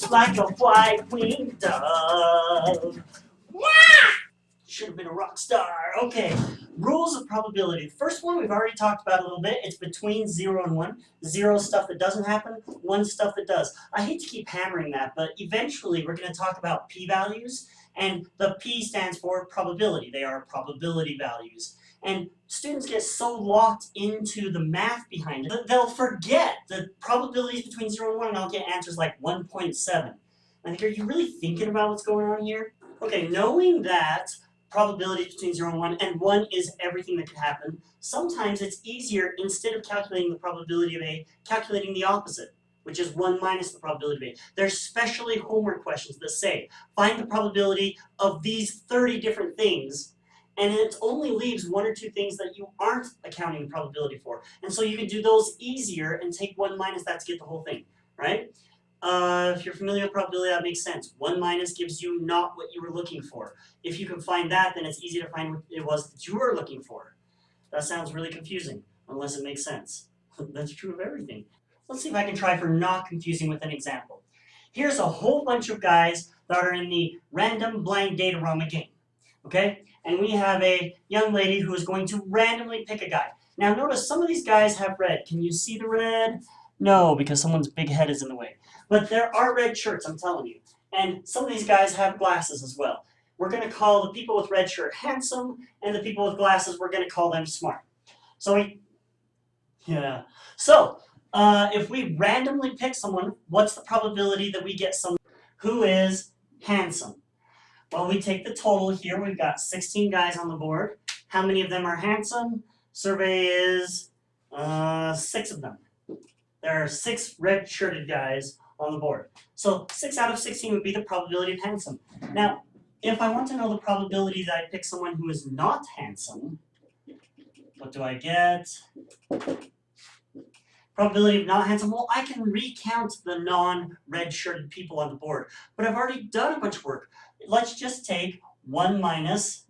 just like a white-winged dove. Should have been a rock star. Okay, rules of probability. The first one we've already talked about a little bit. It's between 0 and 1. 0 stuff that doesn't happen, 1 stuff that does. I hate to keep hammering that, but eventually we're going to talk about p-values, and the p stands for probability. They are probability values. And students get so locked into the math behind it that they'll forget the probabilities between 0 and 1, and I'll get answers like 1.7. I think, are you really thinking about what's going on here? Okay, knowing that probabilities between 0 and 1, and 1 is everything that could happen, sometimes it's easier, instead of calculating the probability of A, calculating the opposite, which is 1 minus the probability of A. There's specially homework questions that say, find the probability of these 30 different things, and it only leaves 1 or 2 things that you aren't accounting the probability for. And so you can do those easier and take 1 minus that to get the whole thing, right? If you're familiar with probability, that makes sense. 1 minus gives you not what you were looking for. If you can find that, then it's easy to find what it was that you were looking for. That sounds really confusing, unless it makes sense. That's true of everything. Let's see if I can try for not confusing with an example. Here's a whole bunch of guys that are in the random blind datorama game, okay? And we have a young lady who is going to randomly pick a guy. Now notice some of these guys have red. Can you see the red? No, because someone's big head is in the way. But there are red shirts, I'm telling you. And some of these guys have glasses as well. We're going to call the people with red shirt handsome, and the people with glasses, we're going to call them smart. So if we randomly pick someone, what's the probability that we get someone who is handsome? Well, we take the total here. We've got 16 guys on the board. How many of them are handsome? Survey is 6 of them. There are 6 red-shirted guys on the board. So 6 out of 16 would be the probability of handsome. Now, if I want to know the probability that I pick someone who is not handsome, what do I get? Probability of not handsome, well, I can recount the non-red-shirted people on the board. But I've already done a bunch of work. Let's just take 1 minus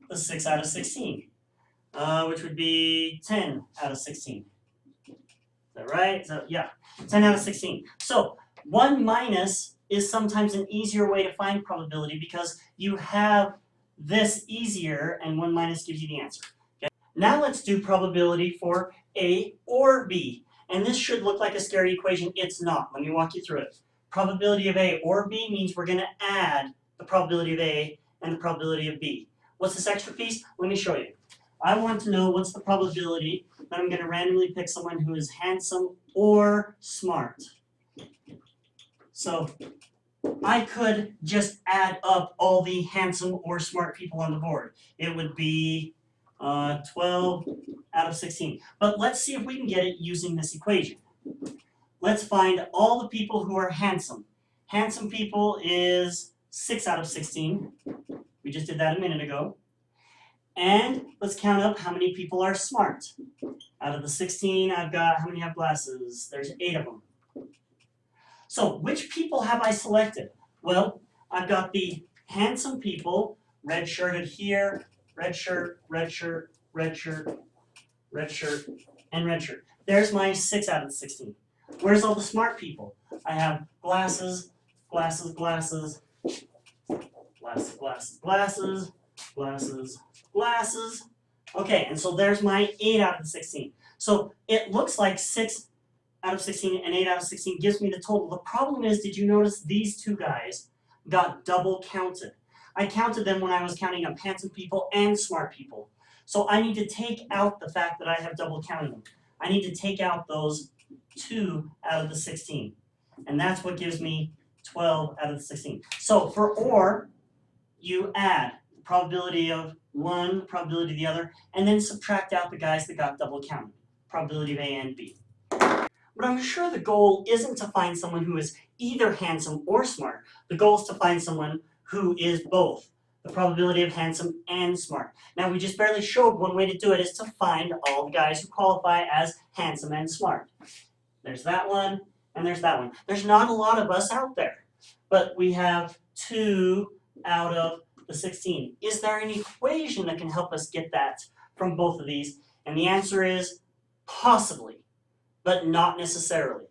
the 6 out of 16, which would be 10 out of 16. Is that right? So, yeah, 10 out of 16. So 1 minus is sometimes an easier way to find probability because you have this easier, and 1 minus gives you the answer. Okay? Now let's do probability for A or B. And this should look like a scary equation. It's not. Let me walk you through it. Probability of A or B means we're going to add the probability of A and the probability of B. What's this extra piece? Let me show you. I want to know what's the probability that I'm going to randomly pick someone who is handsome or smart. So I could just add up all the handsome or smart people on the board. It would be 12 out of 16. But let's see if we can get it using this equation. Let's find all the people who are handsome. Handsome people is 6 out of 16. We just did that a minute ago. And let's count up how many people are smart. Out of the 16, I've got, how many have glasses? There's 8 of them. So which people have I selected? Well, I've got the handsome people, red shirted here, red shirt, red shirt, red shirt, red shirt, and red shirt. There's my 6 out of the 16. Where's all the smart people? I have glasses, glasses, glasses, glasses, glasses, glasses, glasses, glasses. Okay, and so there's my 8 out of the 16. So it looks like 6 out of 16 and 8 out of 16 gives me the total. The problem is, did you notice these 2 guys got double counted? I counted them when I was counting up handsome people and smart people. So I need to take out the fact that I have double counted them. I need to take out those 2 out of the 16. And that's what gives me 12 out of the 16. So for OR, you add the probability of one, probability of the other, and then subtract out the guys that got double counted. Probability of A and B. But I'm sure the goal isn't to find someone who is either handsome or smart. The goal is to find someone who is both. The probability of handsome and smart. Now, we just barely showed one way to do it is to find all the guys who qualify as handsome and smart. There's that one, and there's that one. There's not a lot of us out there, but we have 2 out of the 16. Is there an equation that can help us get that from both of these? And the answer is possibly, but not necessarily.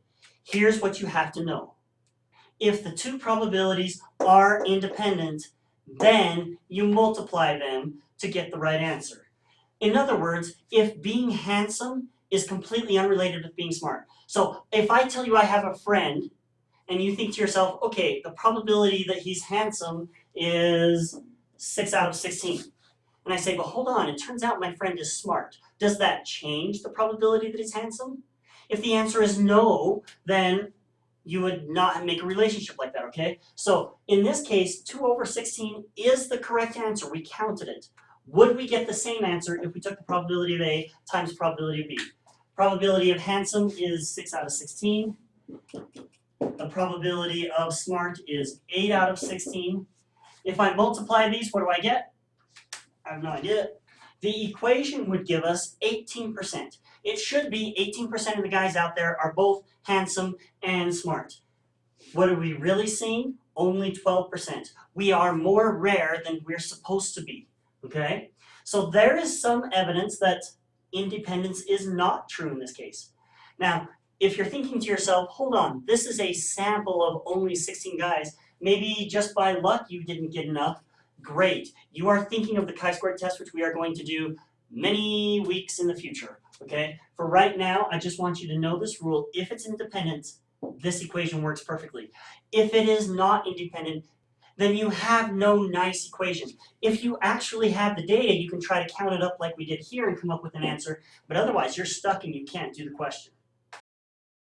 Here's what you have to know. if the two probabilities are independent, then you multiply them to get the right answer. In other words, if being handsome is completely unrelated with being smart. So if I tell you I have a friend and you think to yourself, okay, the probability that he's handsome is 6 out of 16. And I say, but hold on, it turns out my friend is smart. Does that change the probability that he's handsome? If the answer is no, then you would not make a relationship like that, okay? So in this case, 2 over 16 is the correct answer. We counted it. Would we get the same answer if we took the probability of A times probability of B? Probability of handsome is 6 out of 16. The probability of smart is 8 out of 16. If I multiply these, what do I get? I have no idea. The equation would give us 18%. It should be 18% of the guys out there are both handsome and smart. What are we really seeing? Only 12%. We are more rare than we're supposed to be, okay? So there is some evidence that independence is not true in this case. Now, if you're thinking to yourself, hold on, this is a sample of only 16 guys, maybe just by luck you didn't get enough, great. You are thinking of the chi-squared test, which we are going to do many weeks in the future, okay? For right now, I just want you to know this rule. If it's independent, this equation works perfectly. If it is not independent, then you have no nice equation. If you actually have the data, you can try to count it up like we did here and come up with an answer, but otherwise you're stuck and you can't do the question.